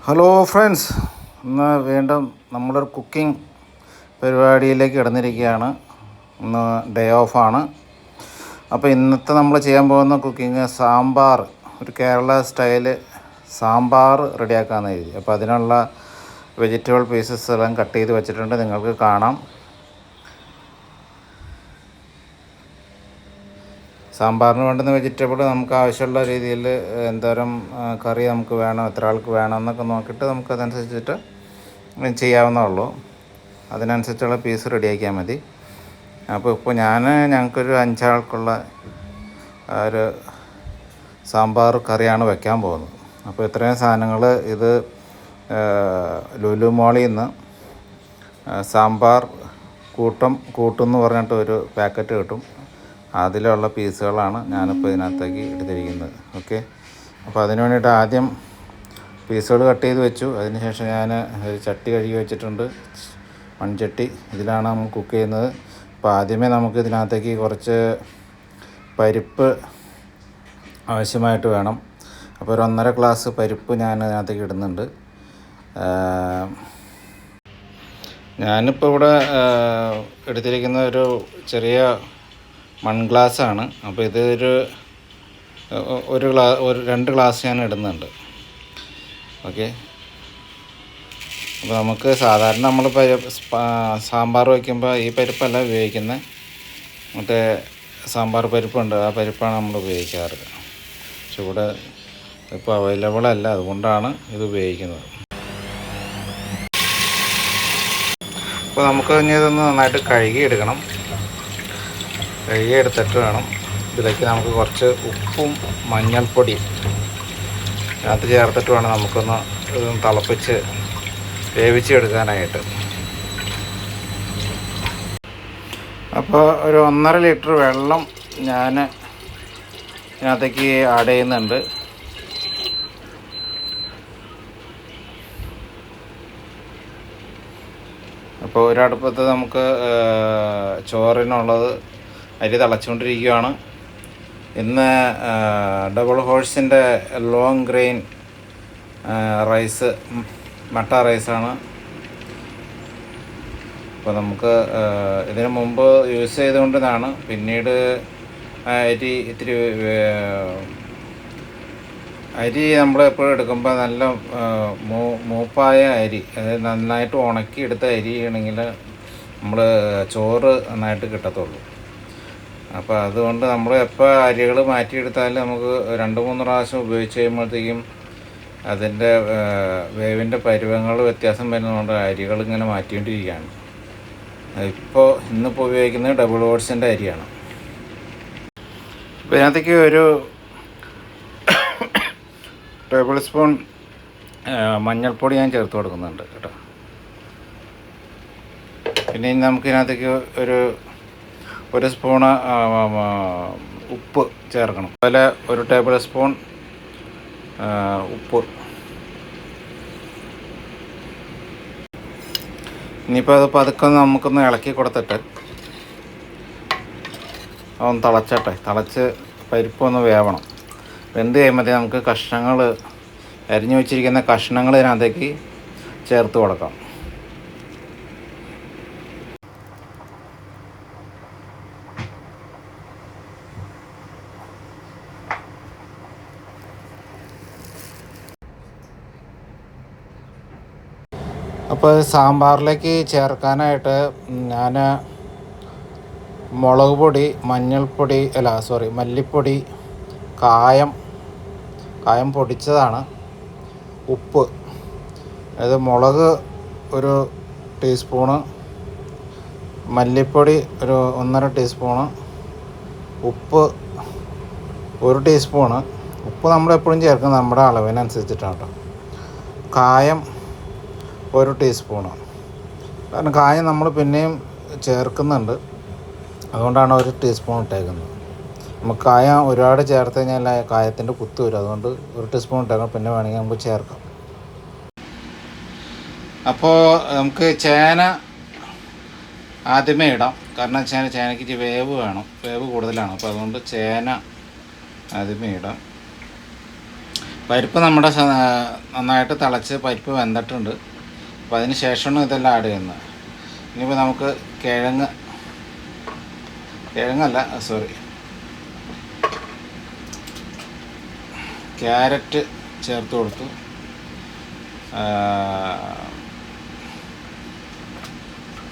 Hello friends, ഇന്ന് വീണ്ടും നമ്മളൊരു കുക്കിംഗ് പരിപാടിയിലേക്ക് കിടന്നിരിക്കുകയാണ്. ഇന്ന് ഡേ ഓഫാണ്. അപ്പോൾ ഇന്നത്തെ നമ്മൾ ചെയ്യാൻ പോകുന്ന കുക്കിംഗ് സാമ്പാർ, ഒരു കേരള സ്റ്റൈല് സാമ്പാർ റെഡിയാക്കാമെന്ന് എഴുതി. അപ്പോൾ അതിനുള്ള വെജിറ്റബിൾ പീസസ് എല്ലാം കട്ട് ചെയ്ത് വെച്ചിട്ടുണ്ട്, നിങ്ങൾക്ക് കാണാം. സാമ്പാറിന് വേണ്ടുന്ന വെജിറ്റബിൾ നമുക്ക് ആവശ്യമുള്ള രീതിയിൽ എന്തോരം കറി നമുക്ക് വേണം, എത്ര ആൾക്ക് വേണം എന്നൊക്കെ നോക്കിയിട്ട് നമുക്കതനുസരിച്ചിട്ട് ചെയ്യാവുന്നതുള്ളൂ. അതിനനുസരിച്ചുള്ള പീസ് റെഡിയാക്കിയാൽ മതി. അപ്പോൾ ഇപ്പോൾ ഞങ്ങൾക്കൊരു 5 ആൾക്കുള്ള ഒരു സാമ്പാർ കറിയാണ് വെക്കാൻ പോകുന്നത്. അപ്പോൾ ഇത്രയും സാധനങ്ങൾ, ഇത് ലുലു മോളിൽ നിന്ന് സാമ്പാർ കൂട്ടെന്ന് പറഞ്ഞിട്ട് ഒരു പാക്കറ്റ് കിട്ടും. അതിലുള്ള പീസുകളാണ് ഞാനിപ്പോൾ ഇതിനകത്തേക്ക് എടുത്തിരിക്കുന്നത്. ഓക്കെ, അപ്പോൾ അതിന് വേണ്ടിയിട്ട് ആദ്യം പീസുകൾ കട്ട് ചെയ്ത് വെച്ചു. അതിനുശേഷം ഞാൻ ഒരു ചട്ടി കഴുകി വെച്ചിട്ടുണ്ട്, മൺചട്ടി. ഇതിലാണ് നമ്മൾ കുക്ക് ചെയ്യുന്നത്. അപ്പോൾ ആദ്യമേ നമുക്ക് ഇതിനകത്തേക്ക് കുറച്ച് പരിപ്പ് ആവശ്യമായിട്ട് വേണം. അപ്പോൾ ഒരു 1.5 ഗ്ലാസ് പരിപ്പ് ഞാൻ ഇതിനകത്തേക്ക് ഇടുന്നുണ്ട്. ഞാനിപ്പോൾ ഇവിടെ എടുത്തിരിക്കുന്ന ഒരു ചെറിയ ഗ്ലാസ്സാണ്. അപ്പോൾ ഇത് ഒരു 2 ഗ്ലാസ് ഞാൻ ഇടുന്നുണ്ട്. ഓക്കെ, അപ്പോൾ നമുക്ക് സാധാരണ നമ്മൾ സാമ്പാർ വയ്ക്കുമ്പോൾ ഈ പരിപ്പല്ല ഉപയോഗിക്കുന്നത്, മറ്റേ സാമ്പാർ പരിപ്പുണ്ട്, ആ പരിപ്പാണ് നമ്മൾ ഉപയോഗിക്കാറ്. പക്ഷെ ഇവിടെ ഇപ്പോൾ അവൈലബിൾ അല്ല, അതുകൊണ്ടാണ് ഇത് ഉപയോഗിക്കുന്നത്. അപ്പോൾ നമുക്ക് ഇനി ഇതൊന്ന് നന്നായിട്ട് കഴുകിയെടുക്കണം. കഴുകിയെടുത്തിട്ട് വേണം ഇതിലേക്ക് നമുക്ക് കുറച്ച് ഉപ്പും മഞ്ഞൾപ്പൊടിയും അതിനകത്ത് ചേർത്തിട്ട് വേണം നമുക്കൊന്ന് തിളപ്പിച്ച് വേവിച്ചെടുക്കാനായിട്ട്. അപ്പോൾ ഒരു 1.5 ലിറ്റർ വെള്ളം ഞാൻ ഇതിനകത്തേക്ക് ആഡ് ചെയ്യുന്നുണ്ട്. അപ്പോൾ ഒരടുപ്പത്ത് നമുക്ക് ചോറിനുള്ളത് അരി തിളച്ചുകൊണ്ടിരിക്കുകയാണ്. ഇന്ന് ഡബിൾ ഹോഴ്സിൻ്റെ ലോങ് ഗ്രെയിൻ റൈസ്, മട്ട റൈസാണ്. അപ്പോൾ നമുക്ക് ഇതിനു മുമ്പ് യൂസ് ചെയ്തുകൊണ്ടിരുന്നതാണ്. പിന്നീട് അരി നമ്മൾ എപ്പോഴും എടുക്കുമ്പോൾ നല്ല മൂപ്പായ അരി, അതായത് നന്നായിട്ട് ഉണക്കി എടുത്ത അരി ആണെങ്കിൽ നമ്മൾ ചോറ് നന്നായിട്ട് കിട്ടത്തുള്ളൂ. അപ്പോൾ അതുകൊണ്ട് നമ്മൾ എപ്പോൾ അരികൾ മാറ്റിയെടുത്താലും നമുക്ക് 2-3 പ്രാവശ്യം ഉപയോഗിച്ച് കഴിയുമ്പോഴത്തേക്കും അതിൻ്റെ വേവിൻ്റെ പരുവങ്ങൾ വ്യത്യാസം വരുന്നതുകൊണ്ട് അരികൾ ഇങ്ങനെ മാറ്റിക്കൊണ്ടിരിക്കുകയാണ്. ഇന്നിപ്പോൾ ഉപയോഗിക്കുന്നത് ഡബിൾ ഓട്സിൻ്റെ അരിയാണ്. അപ്പോൾ ഇതിനകത്തേക്ക് ഒരു ടേബിൾ സ്പൂൺ മഞ്ഞൾപ്പൊടി ഞാൻ ചേർത്ത് കൊടുക്കുന്നുണ്ട് കേട്ടോ. പിന്നെ നമുക്ക് ഇതിനകത്തേക്ക് ഒരു സ്പൂണ് ഉപ്പ് ചേർക്കണം. അതുപോലെ ഒരു ടേബിൾ സ്പൂൺ ഉപ്പ്. ഇനിയിപ്പോൾ അത് പതുക്കെ നമുക്കൊന്ന് ഇളക്കി കൊടുത്തിട്ട് അതൊന്ന് തിളച്ച് പരിപ്പൊന്ന് വേവണം. വെന്ത് കഴിയുമ്പോഴത്തേ നമുക്ക് അരിഞ്ഞു വെച്ചിരിക്കുന്ന കഷ്ണങ്ങൾ ഇതിനകത്തേക്ക് ചേർത്ത് കൊടുക്കാം. അപ്പോൾ സാമ്പാറിലേക്ക് ചേർക്കാനായിട്ട് ഞാൻ മുളക് പൊടി, മല്ലിപ്പൊടി, കായം പൊടിച്ചതാണ്, ഉപ്പ്, അതായത് മുളക് ഒരു ടീസ്പൂണ്, മല്ലിപ്പൊടി ഒരു 1.5 ടീസ്പൂണ്, ഉപ്പ് 1 ടീസ്പൂണ്. ഉപ്പ് നമ്മളെപ്പോഴും ചേർക്കുന്നത് നമ്മുടെ അളവിനനുസരിച്ചിട്ടാണ് കേട്ടോ. കായം 1 ടീസ്പൂണ്. കാരണം കായം നമ്മൾ പിന്നെയും ചേർക്കുന്നുണ്ട്, അതുകൊണ്ടാണ് 1 ടീസ്പൂൺ ഇട്ടേക്കുന്നത്. നമുക്ക് കായം ഒരുപാട് ചേർത്ത് കഴിഞ്ഞാൽ കായത്തിൻ്റെ കുത്ത് വരും, അതുകൊണ്ട് 1 ടീസ്പൂൺ ഇട്ടേക്കണം. പിന്നെ വേണമെങ്കിൽ നമുക്ക് ചേർക്കാം. അപ്പോൾ നമുക്ക് ചേന ആദ്യമേ ഇടാം, കാരണം ചേനയ്ക്ക് വേവ് കൂടുതലാണ്. അപ്പോൾ അതുകൊണ്ട് ചേന ആദ്യമേ ഇടാം. പരിപ്പ് നമ്മുടെ നന്നായിട്ട് തിളച്ച് പരിപ്പ് വെന്തിട്ടുണ്ട്. അപ്പോൾ അതിന് ശേഷമാണ് ഇതെല്ലാം ആഡ് ചെയ്യുന്നത്. ഇനിയിപ്പോൾ നമുക്ക് ക്യാരറ്റ് ചേർത്ത് കൊടുത്തു.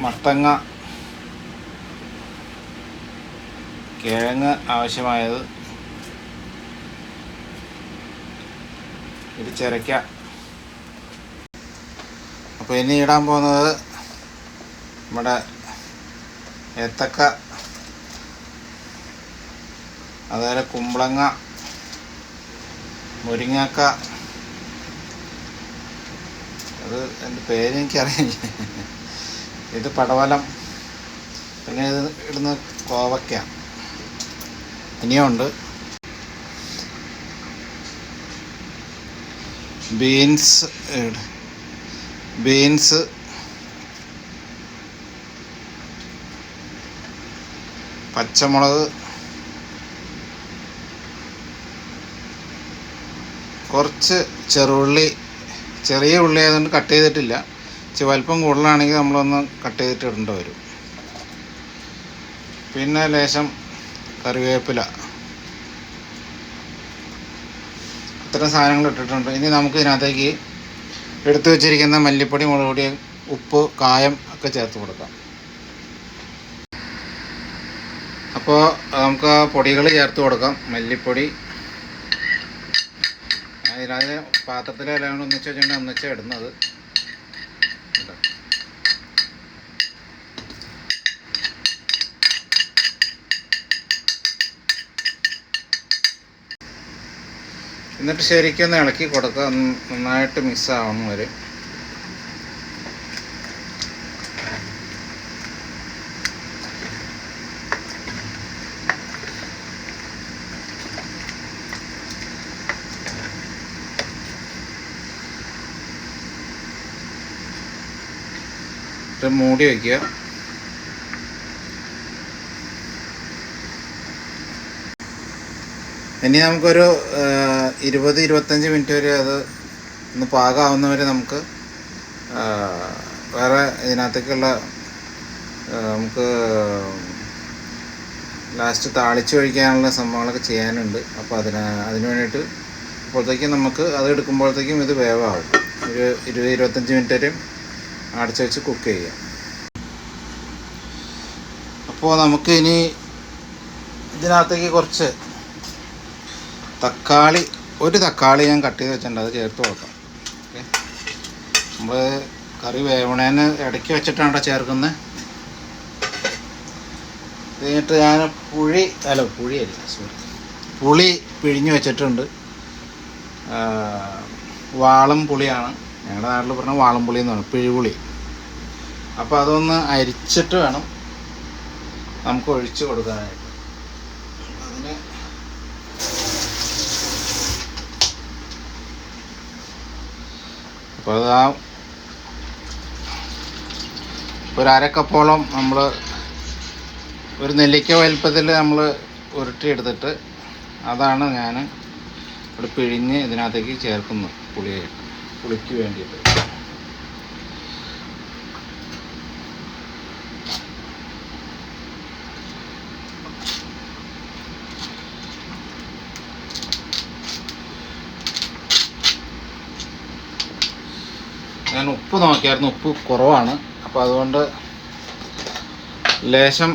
മത്തങ്ങ, കിഴങ്ങ് ആവശ്യമായത്, ഇത് ചിരയ്ക്ക. അപ്പോൾ ഇനി ഇടാൻ പോകുന്നത് നമ്മുടെ ഏത്തക്ക, അതുപോലെ കുമ്പളങ്ങ, മുരിങ്ങക്ക, അത് എൻ്റെ പേരെനിക്കറിയില്ല, ഇത് പടവലം, പിന്നെ ഇത് ഇടുന്ന കോവയ്ക്ക, ഇനിയുണ്ട് ബീൻസ്, പച്ചമുളക്, കുറച്ച് ചെറുള്ളി, ചെറിയ ഉള്ളി ആയതുകൊണ്ട് കട്ട് ചെയ്തിട്ടില്ല. വലിപ്പം കൂടുതലാണെങ്കിൽ നമ്മളൊന്ന് കട്ട് ചെയ്തിട്ട് ഇടേണ്ടി വരും. പിന്നെ ലേശം കറിവേപ്പില, ഇത്തരം സാധനങ്ങൾ ഇട്ടിട്ടുണ്ട്. ഇനി നമുക്ക് ഇതിനകത്തേക്ക് എടുത്തു വെച്ചിരിക്കുന്ന മല്ലിപ്പൊടി, മുളക് പൊടി, ഉപ്പ്, കായം ഒക്കെ ചേർത്ത് കൊടുക്കാം. അപ്പോൾ നമുക്ക് ആ പൊടികൾ ചേർത്ത് കൊടുക്കാം. മല്ലിപ്പൊടി അതിനകത്ത് പാത്രത്തിലെല്ലാം ഒന്നിച്ച് വെച്ചിട്ട് ഒന്നിച്ച് ഇടുന്നത്. എന്നിട്ട് ശരിക്കും ഒന്ന് ഇളക്കി കൊടുക്കുക, നന്നായിട്ട് മിക്സ് ആവണം വരെ. മൂടി വയ്ക്കുക. ഇനി നമുക്കൊരു 20-25 മിനിറ്റ് വരെ അത് ഒന്ന് പാകമാവുന്നവരെ നമുക്ക് വേറെ ഇതിനകത്തേക്കുള്ള നമുക്ക് ലാസ്റ്റ് താളിച്ച് ഒഴിക്കാനുള്ള സംഭവങ്ങളൊക്കെ ചെയ്യാനുണ്ട്. അപ്പോൾ അതിന് വേണ്ടിയിട്ട് അപ്പോഴത്തേക്കും നമുക്ക് അത് എടുക്കുമ്പോഴത്തേക്കും ഇത് വേവാകും. ഒരു 20-25 മിനിറ്റ് വരെയും അടച്ച് വെച്ച് കുക്ക് ചെയ്യാം. അപ്പോൾ നമുക്ക് ഇനി ഇതിനകത്തേക്ക് കുറച്ച് ഒരു തക്കാളി ഞാൻ കട്ട് ചെയ്ത് വെച്ചിട്ടുണ്ട്, അത് ചേർത്ത് കൊടുക്കാം. ഓക്കെ, നമ്മൾ കറി വേവണേന് ഇടയ്ക്ക് വെച്ചിട്ടാണ് ചേർക്കുന്നത്. കഴിഞ്ഞിട്ട് ഞാൻ പുളി പിഴിഞ്ഞ് വെച്ചിട്ടുണ്ട്. വാളം പുളിയാണ്, ഞങ്ങളുടെ നാട്ടിൽ പറഞ്ഞാൽ വാളം പുളി എന്ന് പറയും, പിഴിപുളി. അപ്പോൾ അതൊന്ന് അരിച്ചിട്ട് വേണം നമുക്ക് ഒഴിച്ച് കൊടുക്കാനായിട്ട്. അതിന് അപ്പോൾ അത് ഒരു അരക്കപ്പോളം നമ്മൾ ഒരു നെല്ലിക്ക വലുപ്പത്തിൽ നമ്മൾ ഉരുട്ടിയെടുത്തിട്ട് അതാണ് ഞാൻ ഇവിടെ പിഴിഞ്ഞ് ഇതിനകത്തേക്ക് ചേർക്കുന്നത്, പുളിക്ക് വേണ്ടിയിട്ട്. ഞാൻ ഉപ്പ് നോക്കിയായിരുന്നു, ഉപ്പ് കുറവാണ്. അപ്പോൾ അതുകൊണ്ട് ലേശം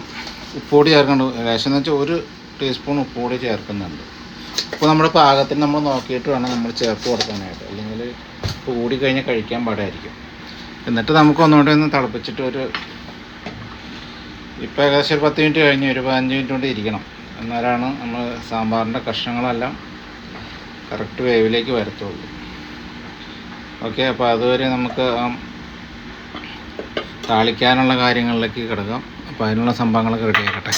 ഉപ്പുപൊടി ചേർക്കുന്നുണ്ട്. ലേശം എന്ന് വെച്ചാൽ 1 ടീസ്പൂൺ ഉപ്പുപൊടി ചേർക്കുന്നുണ്ട്. അപ്പോൾ നമ്മുടെ പാകത്തിന് നമ്മൾ നോക്കിയിട്ട് വേണം നമ്മൾ ചേർത്ത് കൊടുക്കാനായിട്ട്, അല്ലെങ്കിൽ ഉപ്പ് കൂടി കഴിഞ്ഞാൽ കഴിക്കാൻ പാടായിരിക്കും. എന്നിട്ട് നമുക്ക് ഒന്നുകൂടി ഒന്ന് തിളപ്പിച്ചിട്ട് ഇപ്പോൾ ഏകദേശം ഒരു 10 മിനിറ്റ് കഴിഞ്ഞ് ഒരു 15 മിനിറ്റ് കൊണ്ട് ഇരിക്കണം. എന്നാലാണ് നമ്മൾ സാമ്പാറിൻ്റെ കഷ്ണങ്ങളെല്ലാം കറക്റ്റ് വേവിലേക്ക് വരത്തുള്ളൂ. ഓക്കെ, അപ്പോൾ അതുവരെ നമുക്ക് താളിക്കാനുള്ള കാര്യങ്ങളിലേക്ക് കിടക്കാം. അപ്പോൾ അതിനുള്ള സംഭവങ്ങളൊക്കെ റെഡിയാക്കട്ടെ.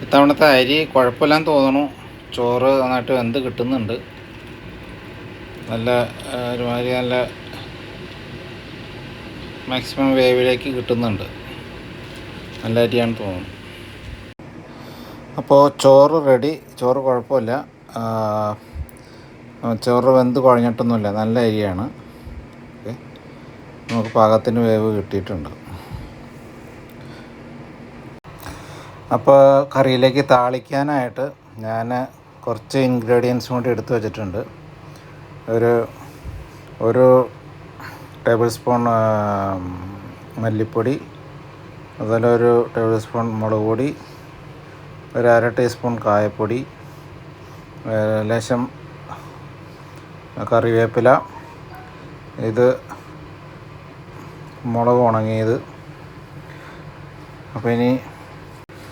ഇത്തവണത്തെ അരി കുഴപ്പമില്ലാന്ന് തോന്നുന്നു. ചോറ് നന്നായിട്ട് വെന്ത് കിട്ടുന്നുണ്ട്. ഒരുമാതിരി നല്ല മാക്സിമം വേവിലേക്ക് കിട്ടുന്നുണ്ട്. നല്ല അരിയാണെന്ന് തോന്നുന്നു. അപ്പോൾ ചോറ് റെഡി. ചോറ് കുഴപ്പമില്ല. ചോറ് വെന്ത് കുഴഞ്ഞിട്ടൊന്നുമില്ല, നല്ല അരിയാണ്. ഓക്കെ, നമുക്ക് പാകത്തിന് വേവ് കിട്ടിയിട്ടുണ്ട്. അപ്പോൾ കറിയിലേക്ക് താളിക്കാനായിട്ട് ഞാൻ കുറച്ച് ഇൻഗ്രീഡിയൻസും കൂടി എടുത്തു വച്ചിട്ടുണ്ട്. ഒരു ടേബിൾ സ്പൂൺ മല്ലിപ്പൊടി, അതുപോലെ ഒരു ടേബിൾ സ്പൂൺ മുളക് പൊടി, ഒരു അര ടീസ്പൂൺ കായപ്പൊടി, ലേശം കറിവേപ്പില, ഇത് മുളക് ഉണങ്ങിയത്. അപ്പോൾ ഇനി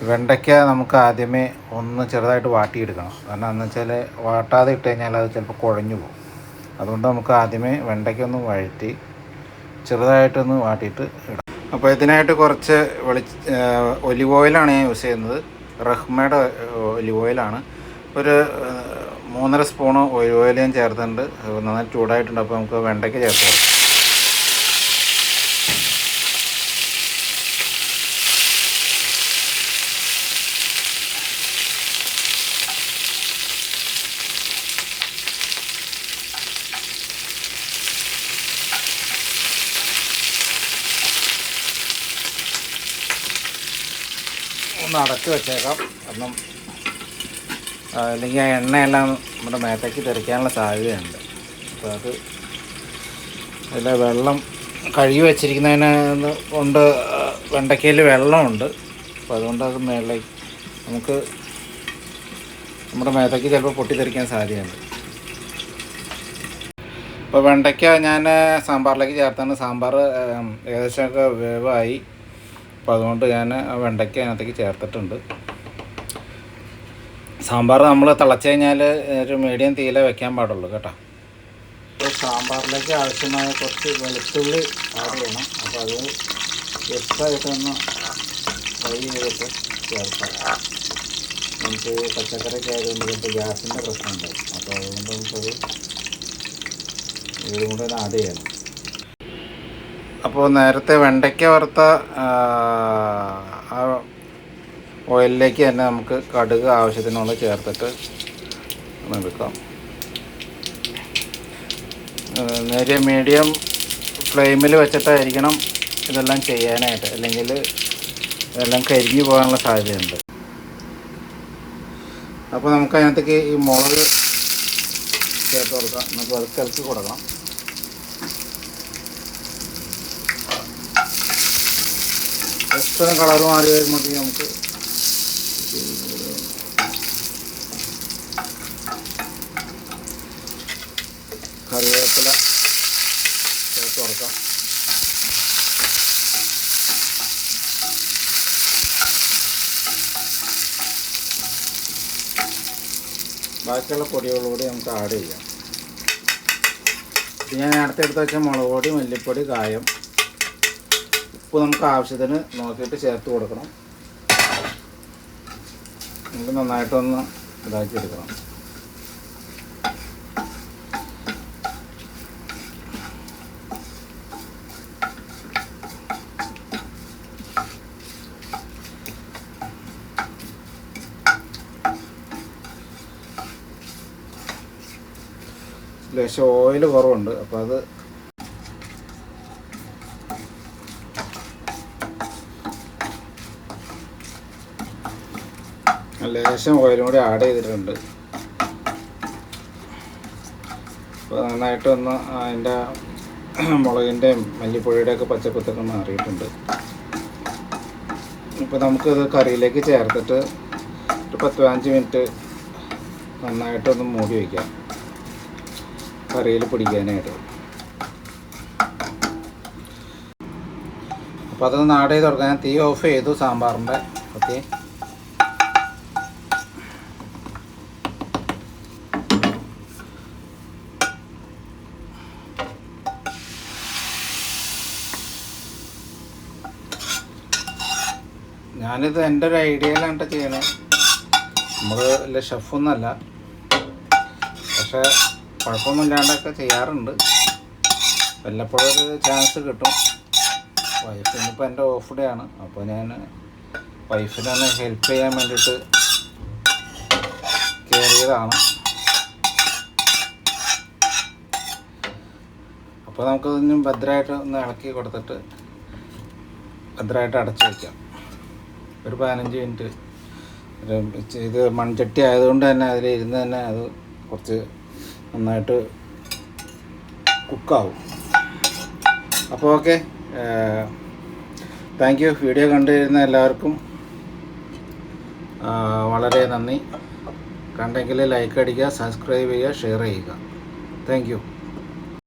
വെണ്ടയ്ക്ക നമുക്ക് ആദ്യമേ ഒന്ന് ചെറുതായിട്ട് വാട്ടിയെടുക്കണം. കാരണം എന്ന് വെച്ചാൽ വാട്ടാതെ ഇട്ട് കഴിഞ്ഞാൽ അത് ചിലപ്പോൾ കുഴഞ്ഞു പോകും. അതുകൊണ്ട് നമുക്ക് ആദ്യമേ വെണ്ടയ്ക്ക ഒന്ന് വഴറ്റി ചെറുതായിട്ടൊന്ന് വാട്ടിയിട്ട് ഇടാം. അപ്പോൾ ഇതിനായിട്ട് കുറച്ച് ഒലിവ് ഓയിലാണ് ഞാൻ യൂസ് ചെയ്യുന്നത്. റഹ്മയുടെ ഒലിവ് ഓയിലാണ്. ഒരു 3.5 സ്പൂണ് ഒലിവ് ഓയിൽ ഞാൻ ചേർത്തിട്ടുണ്ട്. നന്നായി ചൂടായിട്ടുണ്ട്. അപ്പോൾ നമുക്ക് വെണ്ടയ്ക്ക ചേർത്ത് കൊടുക്കാം. ഒന്ന് അടച്ച് വെച്ചേക്കാം. കാരണം അല്ലെങ്കിൽ ആ എണ്ണയെല്ലാം നമ്മുടെ മേത്തേക്ക് തെറിക്കാനുള്ള സാധ്യതയുണ്ട്. അപ്പോൾ അതിൽ വെള്ളം കഴുകി വെച്ചിരിക്കുന്നതിന് കൊണ്ട് വെണ്ടയ്ക്കയിൽ വെള്ളമുണ്ട്. അപ്പോൾ അതുകൊണ്ട് അത് മേളിലേക്ക് നമുക്ക് നമ്മുടെ മേത്തേക്ക് ചിലപ്പോൾ പൊട്ടിത്തെറിക്കാൻ സാധ്യതയുണ്ട്. അപ്പോൾ വെണ്ടയ്ക്ക ഞാൻ സാമ്പാറിലേക്ക് ചേർത്താണ്. സാമ്പാർ ഏകദേശമൊക്കെ വേവായി. അപ്പോൾ അതുകൊണ്ട് ഞാൻ ആ വെണ്ടയ്ക്ക അതിനകത്തേക്ക് ചേർത്തിട്ടുണ്ട്. സാമ്പാർ നമ്മൾ തിളച്ച് കഴിഞ്ഞാൽ ഒരു മീഡിയം തീയിലേ വെക്കാൻ പാടുള്ളൂ കേട്ടോ. അപ്പോൾ സാമ്പാറിലേക്ക് ആവശ്യമായ കുറച്ച് വെളുത്തുള്ളി ആഡ് ചെയ്യണം. അപ്പോൾ അത് എക്സ്ട്രായിട്ടൊന്ന് ഫ്രൈ ചെയ്തിട്ട് ചേർക്കാം. നമുക്ക് പച്ചക്കറിയൊക്കെ ആയതുകൊണ്ട് ചിലപ്പോൾ ഗ്യാസിൻ്റെ പ്രശ്നമുണ്ട്. അപ്പോൾ അതുകൊണ്ട് നമുക്കത് ഇതും കൂടെ ആഡ് ചെയ്യണം. അപ്പോൾ നേരത്തെ വെണ്ടയ്ക്ക വറുത്ത ആ ഓയിലിലേക്ക് തന്നെ നമുക്ക് കടുക് ആവശ്യത്തിനുള്ള ചേർത്തിട്ട് എടുക്കാം. നേരിയ മീഡിയം ഫ്ലെയിമിൽ വെച്ചിട്ടായിരിക്കണം ഇതെല്ലാം ചെയ്യാനായിട്ട്, അല്ലെങ്കിൽ ഇതെല്ലാം കരിഞ്ഞു പോകാനുള്ള സാധ്യതയുണ്ട്. അപ്പോൾ നമുക്ക് അതിനകത്തേക്ക് ഈ മുളക് ചേർത്ത് കൊടുക്കാം. നമുക്ക് ഇളക്കി കൊടുക്കണം. ജസ്റ്റ് കളർ മാറി വരുമ്പോഴത്തേക്ക് നമുക്ക് കറിവേപ്പില ചേർത്ത് കൊടുക്കാം. ബാക്കിയുള്ള പൊടികളോട് നമുക്ക് ആഡ് ചെയ്യാം. ഞാൻ നേരത്തെ എടുത്ത് വെച്ച മുളക് പൊടി, മല്ലിപ്പൊടി, കായം, ഉപ്പ് നമുക്ക് ആവശ്യത്തിന് നോക്കിയിട്ട് ചേർത്ത് കൊടുക്കണം. നമുക്ക് നന്നായിട്ടൊന്ന് ഇതാക്കി എടുക്കണം. ലേശം ഓയിൽ കുറവുണ്ട്. അപ്പോൾ അത് ലേശം ഓയിലും കൂടി ആഡ് ചെയ്തിട്ടുണ്ട്. അപ്പോൾ നന്നായിട്ടൊന്ന് അതിൻ്റെ മുളകിൻ്റെയും മല്ലിപ്പൊടിയുടെയൊക്കെ പച്ചക്കുത്തൊക്കെ മാറിയിട്ടുണ്ട്. ഇപ്പോൾ നമുക്കിത് കറിയിലേക്ക് ചേർത്തിട്ട് ഒരു 10-15 മിനിറ്റ് നന്നായിട്ടൊന്ന് മൂടി വയ്ക്കാം, കറിയിൽ പിടിക്കാനായിട്ട്. അപ്പോൾ അതൊന്ന് ആഡ് ചെയ്ത് കൊടുക്കാം. ഞാൻ തീ ഓഫ് ചെയ്തു സാമ്പാറിൻ്റെ. ഓക്കെ, ഞാനിത് എൻ്റെ ഒരു ഐഡിയയിലാണ് ചെയ്യണത്. നമ്മൾ വലിയ ഷെഫൊന്നുമല്ല, പക്ഷേ കുഴപ്പമൊന്നുമില്ലാണ്ടൊക്കെ ചെയ്യാറുണ്ട്. വല്ലപ്പോഴൊരു ചാൻസ് കിട്ടും. വൈഫിനിപ്പോൾ എൻ്റെ ഓഫ് ഡേ ആണ്. അപ്പോൾ ഞാൻ വൈഫിനൊന്ന് ഹെൽപ്പ് ചെയ്യാൻ വേണ്ടിയിട്ട് കയറിയതാണ്. അപ്പോൾ നമുക്കതൊന്നും ഭദ്രമായിട്ട് ഒന്ന് ഇളക്കി കൊടുത്തിട്ട് ഭദ്രമായിട്ട് അടച്ചു വയ്ക്കാം ഒരു 15 മിനിറ്റ്. ഇത് മൺചട്ടി ആയതുകൊണ്ട് തന്നെ അതിൽ ഇരുന്ന് തന്നെ അത് കുറച്ച് നന്നായിട്ട് കുക്കാവും. അപ്പോൾ ഓക്കെ, താങ്ക് യു. വീഡിയോ കണ്ടുവരുന്ന എല്ലാവർക്കും വളരെ നന്ദി. കണ്ടെങ്കിൽ ലൈക്ക് അടിക്കുക, സബ്സ്ക്രൈബ് ചെയ്യുക, ഷെയർ ചെയ്യുക. Thank you.